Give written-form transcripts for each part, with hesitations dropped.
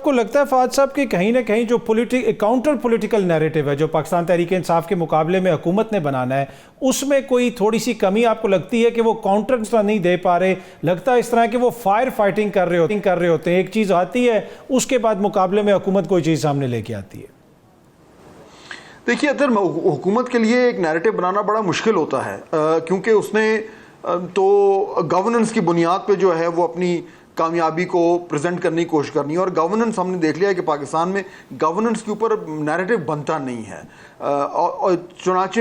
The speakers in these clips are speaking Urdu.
کو لگتا ہے فہد صاحب کہ کہیں نہ کہیں جو کاؤنٹر پولیٹیکل نیریٹو ہے جو پاکستان تحریک انصاف کے مقابلے میں حکومت نے بنانا ہے، اس میں کوئی تھوڑی سی کمی آپ کو لگتی ہے کہ وہ کاؤنٹر اس طرح نہیں دے پا رہے؟ لگتا ہے اس طرح کہ وہ فائر فائٹنگ کر رہے ہوتے ہیں، ایک چیز آتی ہے اس کے بعد مقابلے میں حکومت کوئی چیز سامنے لے کے آتی ہے؟ دیکھیے ادھر حکومت کے لیے ایک نیریٹو بنانا بڑا مشکل ہوتا ہے، کیونکہ اس نے تو گورننس کی بنیاد پہ جو ہے وہ اپنی کامیابی کو پریزنٹ کرنے کی کوشش کرنی ہے، اور گورننس ہم نے دیکھ لیا ہے کہ پاکستان میں گورننس کے اوپر نیریٹو بنتا نہیں ہے۔ چنانچہ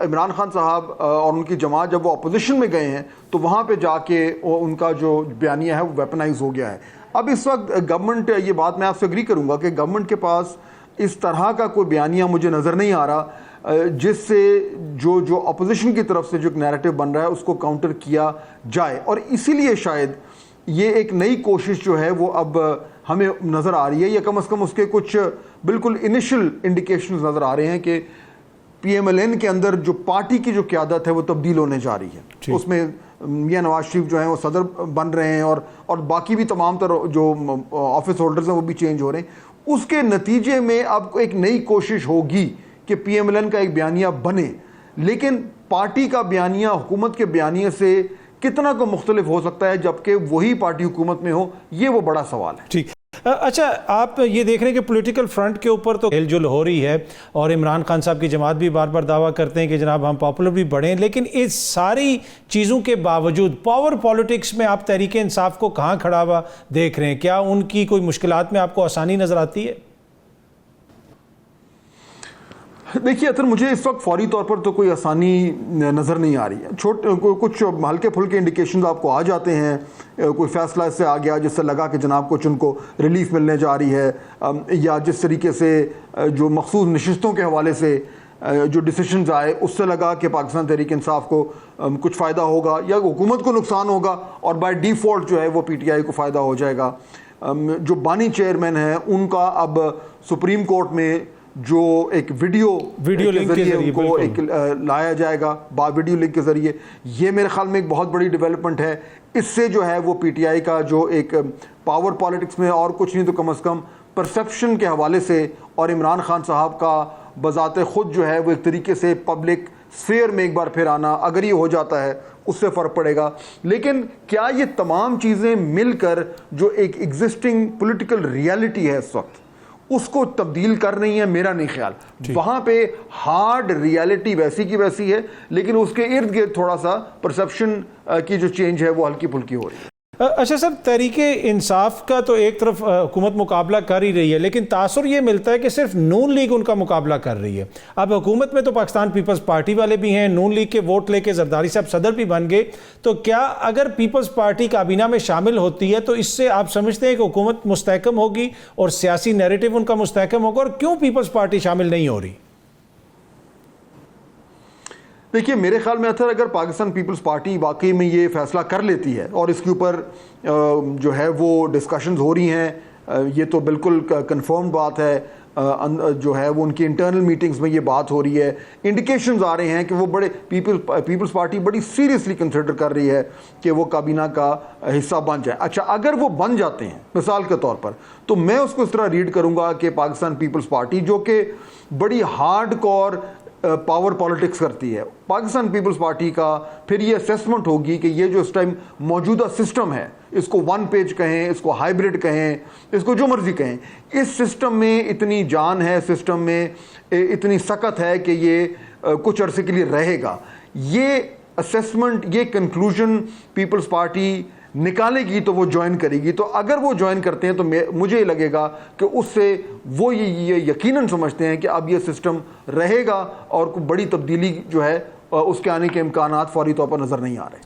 عمران خان صاحب اور ان کی جماعت جب وہ اپوزیشن میں گئے ہیں تو وہاں پہ جا کے ان کا جو بیانیہ ہے وہ ویپنائز ہو گیا ہے۔ اب اس وقت گورنمنٹ، یہ بات میں آپ سے اگری کروں گا کہ گورنمنٹ کے پاس اس طرح کا کوئی بیانیہ مجھے نظر نہیں آ رہا جس سے جو اپوزیشن کی طرف سے جو ایک نیریٹو بن رہا ہے اس کو کاؤنٹر کیا جائے، اور اسی لیے شاید یہ ایک نئی کوشش جو ہے وہ اب ہمیں نظر آ رہی ہے، یا کم از کم اس کے کچھ بالکل انیشل انڈیکیشنز نظر آ رہے ہیں کہ پی ایم ایل این کے اندر جو پارٹی کی جو قیادت ہے وہ تبدیل ہونے جا رہی ہے۔ اس میں میاں نواز شریف جو ہیں وہ صدر بن رہے ہیں، اور باقی بھی تمام تر جو آفس ہولڈرز ہیں وہ بھی چینج ہو رہے ہیں۔ اس کے نتیجے میں اب ایک نئی کوشش ہوگی کہ پی ایم ایل این کا ایک بیانیہ بنے، لیکن پارٹی کا بیانیہ حکومت کے بیانیے سے کتنا کو مختلف ہو سکتا ہے جبکہ وہی پارٹی حکومت میں ہو، یہ وہ بڑا سوال ہے۔ ٹھیک، اچھا آپ یہ دیکھ رہے ہیں کہ پولیٹیکل فرنٹ کے اوپر تو ہل جل ہو رہی ہے، اور عمران خان صاحب کی جماعت بھی بار بار دعویٰ کرتے ہیں کہ جناب ہم پاپولر بھی بڑھیں، لیکن اس ساری چیزوں کے باوجود پاور پالیٹکس میں آپ تحریک انصاف کو کہاں کھڑا ہوا دیکھ رہے ہیں؟ کیا ان کی کوئی مشکلات میں آپ کو آسانی نظر آتی ہے؟ دیکھیے اثر مجھے اس وقت فوری طور پر تو کوئی آسانی نظر نہیں آ رہی ہے۔ کچھ ہلکے پھلکے انڈیکیشنز آپ کو آ جاتے ہیں، کوئی فیصلہ اس سے آ گیا جس سے لگا کہ جناب کچھ ان کو ریلیف ملنے جا رہی ہے، یا جس طریقے سے جو مخصوص نشستوں کے حوالے سے جو ڈیسیشنز آئے اس سے لگا کہ پاکستان تحریک انصاف کو کچھ فائدہ ہوگا یا حکومت کو نقصان ہوگا، اور بائی ڈیفالٹ جو ہے وہ پی ٹی آئی کو فائدہ ہو جائے گا۔ جو بانی چیئرمین ہیں ان کا اب سپریم کورٹ میں جو ایک ویڈیو لنک کے ذریعے ان کو ایک لایا جائے گا، ویڈیو لنک کے ذریعے، یہ میرے خیال میں ایک بہت بڑی ڈیولپمنٹ ہے۔ اس سے جو ہے وہ پی ٹی آئی کا جو ایک پاور پالیٹکس میں اور کچھ نہیں تو کم از کم پرسیپشن کے حوالے سے، اور عمران خان صاحب کا بذات خود جو ہے وہ ایک طریقے سے پبلک سفیئر میں ایک بار پھر آنا، اگر یہ ہو جاتا ہے اس سے فرق پڑے گا۔ لیکن کیا یہ تمام چیزیں مل کر جو ایک ایگزسٹنگ پولیٹیکل ریالٹی ہے اس وقت اس کو تبدیل کر رہی ہے؟ میرا نہیں خیال۔ وہاں پہ ہارڈ ریالٹی ویسی کی ویسی ہے، لیکن اس کے ارد گرد تھوڑا سا پرسیپشن کی جو چینج ہے وہ ہلکی پھلکی ہو رہی ہے۔ اچھا سر، تحریک انصاف کا تو ایک طرف حکومت مقابلہ کر ہی رہی ہے، لیکن تاثر یہ ملتا ہے کہ صرف نون لیگ ان کا مقابلہ کر رہی ہے۔ اب حکومت میں تو پاکستان پیپلز پارٹی والے بھی ہیں، نون لیگ کے ووٹ لے کے زرداری صاحب صدر بھی بن گئے، تو کیا اگر پیپلز پارٹی کابینہ میں شامل ہوتی ہے تو اس سے آپ سمجھتے ہیں کہ حکومت مستحکم ہوگی اور سیاسی نیریٹو ان کا مستحکم ہوگا؟ اور کیوں پیپلز پارٹی شامل نہیں ہو رہی؟ دیکھیے میرے خیال میں اگر پاکستان پیپلز پارٹی واقعی میں یہ فیصلہ کر لیتی ہے، اور اس کے اوپر جو ہے وہ ڈسکشنز ہو رہی ہیں، یہ تو بالکل کنفرم بات ہے، جو ہے وہ ان کی انٹرنل میٹنگز میں یہ بات ہو رہی ہے، انڈیکیشنز آ رہے ہیں کہ وہ بڑے پیپلز پارٹی بڑی سیریسلی کنسیڈر کر رہی ہے کہ وہ کابینہ کا حصہ بن جائے۔ اچھا اگر وہ بن جاتے ہیں مثال کے طور پر، تو میں اس کو اس طرح ریڈ کروں گا کہ پاکستان پیپلز پارٹی جو کہ بڑی ہارڈ کور پاور پالیٹکس کرتی ہے، پاکستان پیپلز پارٹی کا پھر یہ اسیسمنٹ ہوگی کہ یہ جو اس ٹائم موجودہ سسٹم ہے، اس کو ون پیج کہیں، اس کو ہائیبرڈ کہیں، اس کو جو مرضی کہیں، اس سسٹم میں اتنی جان ہے، سسٹم میں اتنی سکت ہے کہ یہ کچھ عرصے کے لیے رہے گا۔ یہ اسیسمنٹ، یہ کنکلوژن پیپلز پارٹی نکالے گی تو وہ جوائن کرے گی۔ تو اگر وہ جوائن کرتے ہیں تو مجھے لگے گا کہ اس سے وہ یہ یقیناً سمجھتے ہیں کہ اب یہ سسٹم رہے گا، اور کوئی بڑی تبدیلی جو ہے اس کے آنے کے امکانات فوری طور پر نظر نہیں آ رہے۔